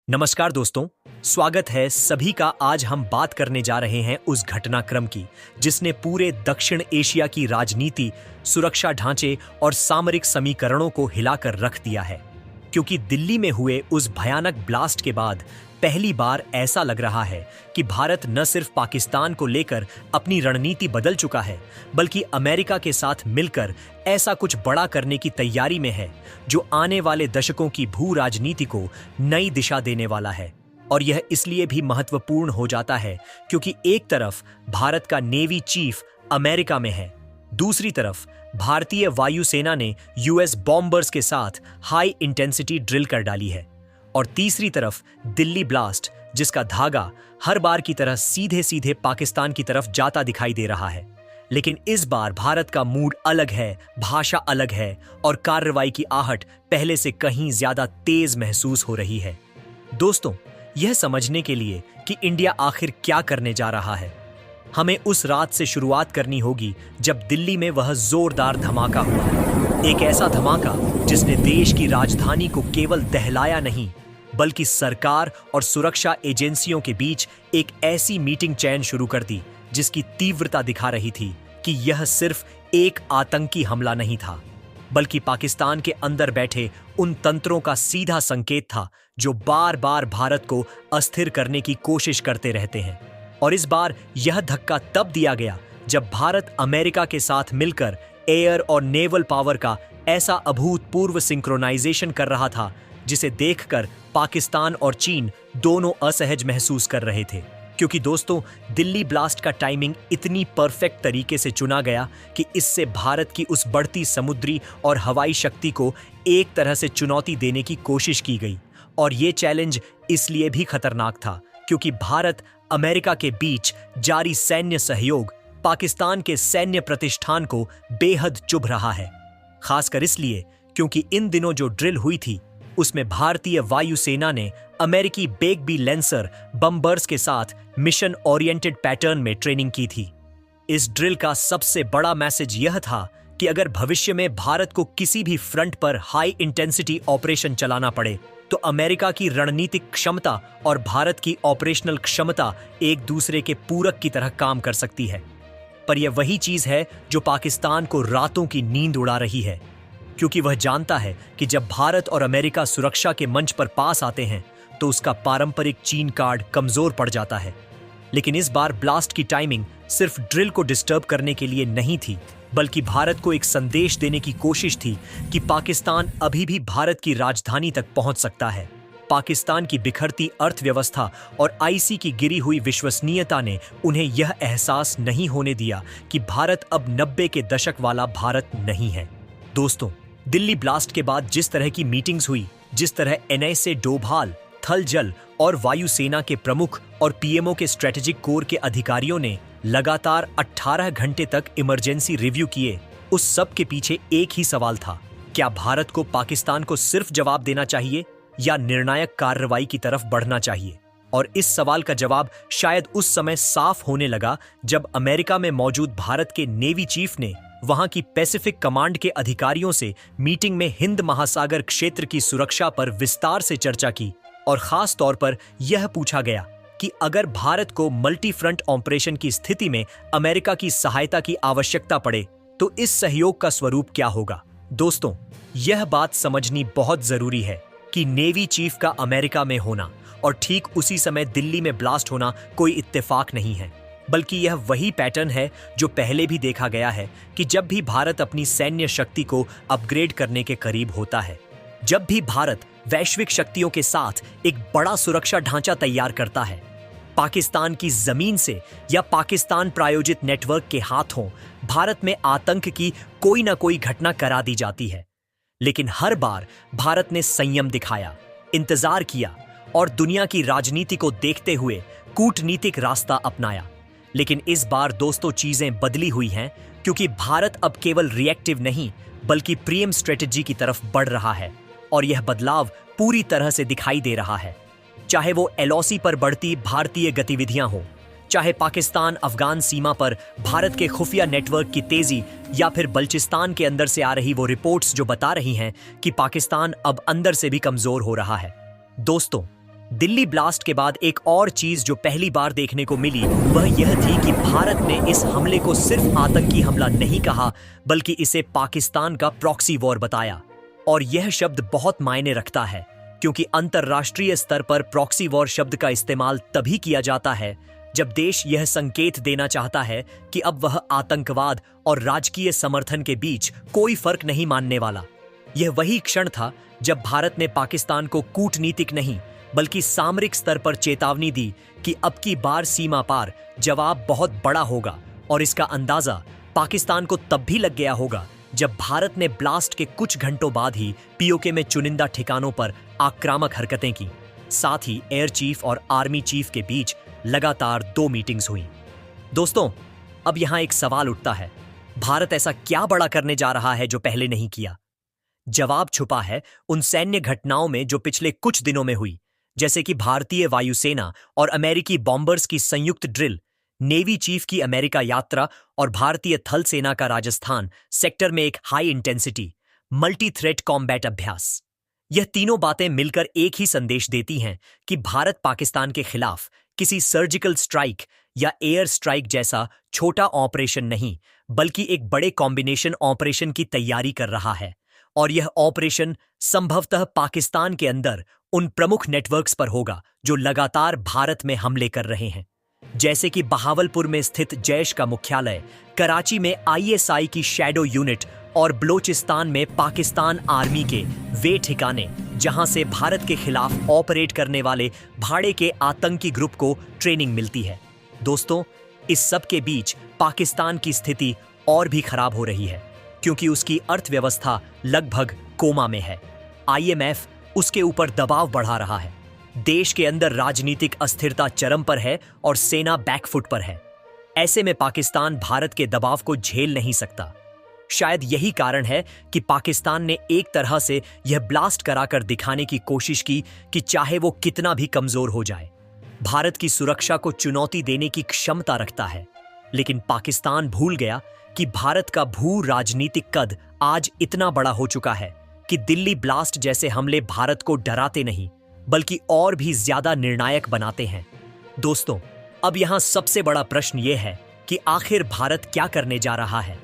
नमस्कार दोस्तों, स्वागत है सभी का। आज हम बात करने जा रहे हैं उस घटनाक्रम की जिसने पूरे दक्षिण एशिया की राजनीति, सुरक्षा ढांचे और सामरिक समीकरणों को हिलाकर रख दिया है। क्योंकि दिल्ली में हुए उस भयानक ब्लास्ट के बाद पहली बार ऐसा लग रहा है कि भारत न सिर्फ पाकिस्तान को लेकर अपनी रणनीति बदल चुका है, बल्कि अमेरिका के साथ मिलकर ऐसा कुछ बड़ा करने की तैयारी में है जो आने वाले दशकों की भू राजनीति को नई दिशा देने वाला है। और यह इसलिए भी महत्वपूर्ण हो जाता है क्योंकि एक तरफ भारत का नेवी चीफ अमेरिका में है, दूसरी तरफ भारतीय वायुसेना ने यूएस बॉम्बर्स के साथ हाई इंटेंसिटी ड्रिल कर डाली है, और तीसरी तरफ दिल्ली ब्लास्ट जिसका धागा हर बार की तरह सीधे सीधे पाकिस्तान की तरफ जाता दिखाई दे रहा है। लेकिन इस बार भारत का मूड अलग है, भाषा अलग है और कार्रवाई की आहट पहले से कहीं ज्यादा तेज महसूस हो रही है। दोस्तों, यह समझने के लिए कि इंडिया आखिर क्या करने जा रहा है, हमें उस रात से शुरुआत करनी होगी जब दिल्ली में वह जोरदार धमाका हुआ। एक ऐसा धमाका जिसने देश की राजधानी को केवल दहलाया नहीं, बल्कि सरकार और सुरक्षा एजेंसियों के बीच एक ऐसी मीटिंग चैन शुरू कर दी जिसकी तीव्रता दिखा रही थी कि यह सिर्फ एक आतंकी हमला नहीं था, बल्कि पाकिस्तान के अंदर बैठे उन तंत्रों का सीधा संकेत था जो बार बार भारत को अस्थिर करने की कोशिश करते रहते हैं। और इस बार यह धक्का तब दिया गया जब भारत अमेरिका के साथ मिलकर एयर और नेवल पावर का ऐसा अभूतपूर्व सिंक्रोनाइजेशन कर रहा था जिसे देखकर पाकिस्तान और चीन दोनों असहज महसूस कर रहे थे। क्योंकि दोस्तों, दिल्ली ब्लास्ट का टाइमिंग इतनी परफेक्ट तरीके से चुना गया कि इससे भारत की उस बढ़ती समुद्री और हवाई शक्ति को एक तरह से चुनौती देने की कोशिश की गई। और ये चैलेंज इसलिए भी खतरनाक था क्योंकि भारत अमेरिका के बीच जारी सैन्य सहयोग पाकिस्तान के सैन्य प्रतिष्ठान को बेहद चुभ रहा है। खासकर इसलिए क्योंकि इन दिनों जो ड्रिल हुई थी उसमें भारतीय वायुसेना ने अमेरिकी बेक बी लेंसर बम्बर्स के साथ मिशन ओरिएंटेड पैटर्न में ट्रेनिंग की थी। इस ड्रिल का सबसे बड़ा मैसेज यह था कि अगर भविष्य में भारत को किसी भी फ्रंट पर हाई इंटेंसिटी ऑपरेशन चलाना पड़े तो अमेरिका की रणनीतिक क्षमता और भारत की ऑपरेशनल क्षमता एक दूसरे के पूरक की तरह काम कर सकती है। पर यह वही चीज है जो पाकिस्तान को रातों की नींद उड़ा रही है, क्योंकि वह जानता है कि जब भारत और अमेरिका सुरक्षा के मंच पर पास आते हैं तो उसका पारंपरिक चीन कार्ड कमजोर पड़ जाता है। लेकिन इस बार ब्लास्ट की टाइमिंग सिर्फ ड्रिल को डिस्टर्ब करने के लिए नहीं थी, बल्कि भारत को एक संदेश देने की कोशिश थी कि पाकिस्तान अभी भी भारत की राजधानी तक पहुंच सकता है। पाकिस्तान की बिखरती अर्थव्यवस्था और आईसी की गिरी हुई विश्वसनीयता ने उन्हें यह एहसास नहीं होने दिया कि भारत अब 90 के दशक वाला भारत नहीं है। दोस्तों, दिल्ली ब्लास्ट के बाद जिस तरह की मीटिंग्स हुई, जिस तरह एनआईए डोभाल, थल जल और वायुसेना के प्रमुख और पीएमओ के स्ट्रेटेजिक कोर के अधिकारियों ने लगातार 18 घंटे तक इमरजेंसी रिव्यू किए, उस सब के पीछे एक ही सवाल था, क्या भारत को पाकिस्तान को सिर्फ जवाब देना चाहिए या निर्णायक कार्रवाई की तरफ बढ़ना चाहिए? और इस सवाल का जवाब शायद उस समय साफ होने लगा जब अमेरिका में मौजूद भारत के नेवी चीफ ने वहां की पैसिफिक कमांड के अधिकारियों से मीटिंग में हिंद महासागर क्षेत्र की सुरक्षा पर विस्तार से चर्चा की। और खास तौर पर यह पूछा गया कि अगर भारत को मल्टी फ्रंट ऑपरेशन की स्थिति में अमेरिका की सहायता की आवश्यकता पड़े तो इस सहयोग का स्वरूप क्या होगा। दोस्तों, यह बात समझनी बहुत जरूरी है कि नेवी चीफ का अमेरिका में होना और ठीक उसी समय दिल्ली में ब्लास्ट होना कोई इत्तेफाक नहीं है, बल्कि यह वही पैटर्न है जो पहले भी देखा गया है कि जब भी भारत अपनी सैन्य शक्ति को अपग्रेड करने के करीब होता है, जब भी भारत वैश्विक शक्तियों के साथ एक बड़ा सुरक्षा ढांचा तैयार करता है, पाकिस्तान की जमीन से या पाकिस्तान प्रायोजित नेटवर्क के हाथों भारत में आतंक की कोई ना कोई घटना करा दी जाती है। लेकिन हर बार भारत ने संयम दिखाया, इंतजार किया और दुनिया की राजनीति को देखते हुए कूटनीतिक रास्ता अपनाया। लेकिन इस बार दोस्तों, चीजें बदली हुई हैं क्योंकि भारत अब केवल रिएक्टिव नहीं बल्कि प्रीएम स्ट्रेटेजी की तरफ बढ़ रहा है। और यह बदलाव पूरी तरह से दिखाई दे रहा है, चाहे वो एलओसी पर बढ़ती भारतीय गतिविधियां हो, चाहे पाकिस्तान अफगान सीमा पर भारत के खुफिया नेटवर्क की तेजी, या फिर बलूचिस्तान के अंदर से आ रही वो रिपोर्ट्स जो बता रही हैं कि पाकिस्तान अब अंदर से भी कमजोर हो रहा है। दोस्तों, दिल्ली ब्लास्ट के बाद एक और चीज जो पहली बार देखने को मिली वह यह थी कि भारत ने इस हमले को सिर्फ आतंकी हमला नहीं कहा, बल्कि इसे पाकिस्तान का प्रॉक्सी वॉर बताया। और यह शब्द बहुत मायने रखता है, क्योंकि अंतर्राष्ट्रीय स्तर पर प्रॉक्सी वॉर शब्द का इस्तेमाल तभी किया जाता है जब देश यह संकेत देना चाहता है कि अब वह आतंकवाद और राजकीय समर्थन के बीच कोई फर्क नहीं मानने वाला। यह वही क्षण था जब भारत ने पाकिस्तान को कूटनीतिक नहीं बल्कि सामरिक स्तर पर चेतावनी दी कि अब की बार सीमा पार जवाब बहुत बड़ा होगा। और इसका अंदाजा पाकिस्तान को तब भी लग गया होगा जब भारत ने ब्लास्ट के कुछ घंटों बाद ही पीओके में चुनिंदा ठिकानों पर आक्रामक हरकतें की। साथ ही एयर चीफ और आर्मी चीफ के बीच लगातार 2 मीटिंग्स हुई। दोस्तों, अब यहां एक सवाल उठता है, भारत ऐसा क्या बड़ा करने जा रहा है जो पहले नहीं किया? जवाब छुपा है उन सैन्य घटनाओं में जो पिछले कुछ दिनों में हुई, जैसे कि भारतीय वायुसेना और अमेरिकी बॉम्बर्स की संयुक्त ड्रिल, नेवी चीफ की अमेरिका यात्रा और भारतीय थल सेना का राजस्थान सेक्टर में एक high intensity multi threat combat अभ्यास। यह तीनों बातें मिलकर एक ही संदेश देती हैं कि भारत पाकिस्तान के खिलाफ किसी सर्जिकल स्ट्राइक या एयर स्ट्राइक जैसा छोटा ऑपरेशन नहीं, बल्कि एक बड़े कॉम्बिनेशन ऑपरेशन की तैयारी कर रहा है। और यह ऑपरेशन संभवतः पाकिस्तान के अंदर उन प्रमुख नेटवर्क्स पर होगा जो लगातार भारत में हमले कर रहे हैं, जैसे कि बहावलपुर में स्थित जैश का मुख्यालय, कराची में आईएसआई की शैडो यूनिट और बलोचिस्तान में पाकिस्तान आर्मी के वे ठिकाने जहां से भारत के खिलाफ ऑपरेट करने वाले भाड़े के आतंकी ग्रुप को ट्रेनिंग मिलती है। दोस्तों, इस सब के बीच पाकिस्तान की स्थिति और भी खराब हो रही है, क्योंकि उसकी अर्थव्यवस्था लगभग कोमा में है। आईएमएफ उसके ऊपर दबाव बढ़ा रहा है। देश के अंदर राजनीतिक अस्थिरता चरम पर है और सेना बैकफुट पर है। ऐसे में पाकिस्तान भारत के दबाव को झेल नहीं सकता। शायद यही कारण है कि पाकिस्तान ने एक तरह से यह ब्लास्ट कराकर दिखाने की कोशिश की कि चाहे वो कितना भी कमजोर हो जाए, भारत की सुरक्षा को चुनौती देने की क्षमता रखता है। लेकिन पाकिस्तान भूल गया कि भारत का भू राजनीतिक कद आज इतना बड़ा हो चुका है कि दिल्ली ब्लास्ट जैसे हमले भारत को डराते नहीं, बल्कि और भी ज्यादा निर्णायक बनाते हैं। दोस्तों, अब यहां सबसे बड़ा प्रश्न यह है कि आखिर भारत क्या करने जा रहा है?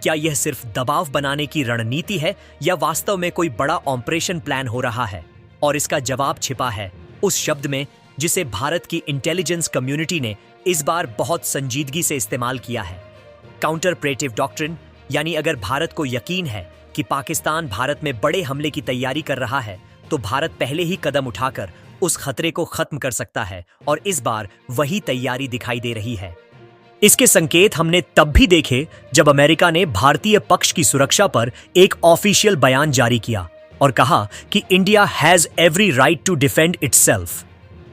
क्या यह सिर्फ दबाव बनाने की रणनीति है या वास्तव में कोई बड़ा ऑपरेशन प्लान हो रहा है? और इसका जवाब छिपा है उस शब्द में जिसे भारत की इंटेलिजेंस कम्युनिटी ने इस बार बहुत संजीदगी से इस्तेमाल किया है, काउंटरप्रेटिव डॉक्ट्रिन। यानी अगर भारत को यकीन है कि पाकिस्तान भारत में बड़े हमले की तैयारी कर रहा है, तो भारत पहले ही कदम उठाकर उस खतरे को खत्म कर सकता है, और इस बार वही तैयारी दिखाई दे रही है। इसके संकेत हमने तब भी देखे जब अमेरिका ने भारतीय पक्ष की सुरक्षा पर एक ऑफिशियल बयान जारी किया और कहा कि India has every right to defend itself.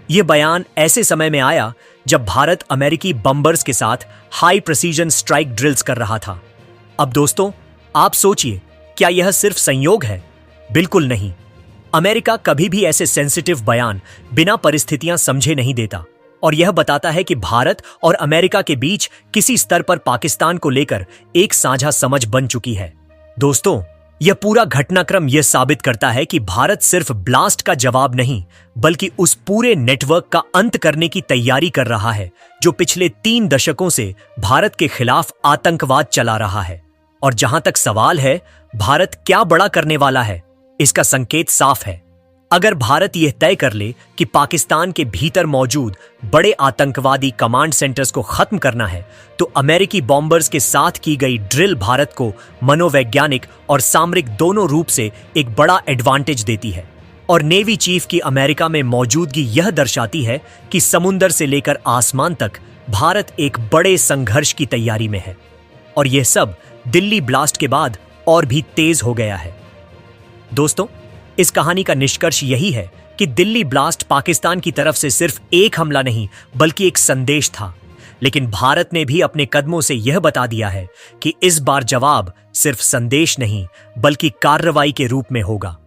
यह बयान ऐसे समय में आया जब भारत अमेरिकी बम्बर्स के साथ हाई प्रिसीजन स्ट्राइक ड्रिल्स कर रहा था। अब दोस्तों, आप सोचिए, क्या यह सिर्फ संयोग है? बिल्कुल नहीं। अमेरिका कभी भी ऐसे सेंसिटिव बयान बिना परिस्थितियां समझे नहीं देता, और यह बताता है कि भारत और अमेरिका के बीच किसी स्तर पर पाकिस्तान को लेकर एक साझा समझ बन चुकी है। दोस्तों, यह पूरा घटनाक्रम यह साबित करता है कि भारत सिर्फ ब्लास्ट का जवाब नहीं, बल्कि उस पूरे नेटवर्क का अंत करने की तैयारी कर रहा है जो पिछले 3 दशकों से भारत के खिलाफ आतंकवाद चला रहा है। और जहां तक सवाल है भारत क्या बड़ा करने वाला है, इसका संकेत साफ है। अगर भारत यह तय कर ले कि पाकिस्तान के भीतर मौजूद बड़े आतंकवादी कमांड सेंटर्स को खत्म करना है, तो अमेरिकी बॉम्बर्स के साथ की गई ड्रिल भारत को मनोवैज्ञानिक और सामरिक दोनों रूप से एक बड़ा एडवांटेज देती है। और नेवी चीफ की अमेरिका में मौजूदगी यह दर्शाती है कि समुंदर से लेकर आसमान तक भारत एक बड़े संघर्ष की तैयारी में है। और यह सब दिल्ली ब्लास्ट के बाद और भी तेज हो गया है। दोस्तों, इस कहानी का निष्कर्ष यही है कि दिल्ली ब्लास्ट पाकिस्तान की तरफ से सिर्फ एक हमला नहीं, बल्कि एक संदेश था। लेकिन भारत ने भी अपने कदमों से यह बता दिया है कि इस बार जवाब सिर्फ संदेश नहीं, बल्कि कार्रवाई के रूप में होगा।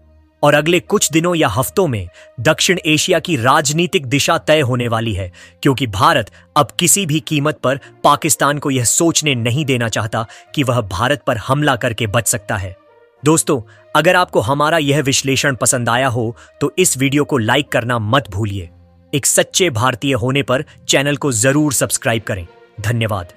और अगले कुछ दिनों या हफ्तों में दक्षिण एशिया की राजनीतिक दिशा तय होने वाली है, क्योंकि भारत अब किसी भी कीमत पर पाकिस्तान को यह सोचने नहीं देना चाहता कि वह भारत पर हमला करके बच सकता है। दोस्तों, अगर आपको हमारा यह विश्लेषण पसंद आया हो तो इस वीडियो को लाइक करना मत भूलिए। एक सच्चे भारतीय होने पर चैनल को जरूर सब्सक्राइब करें। धन्यवाद।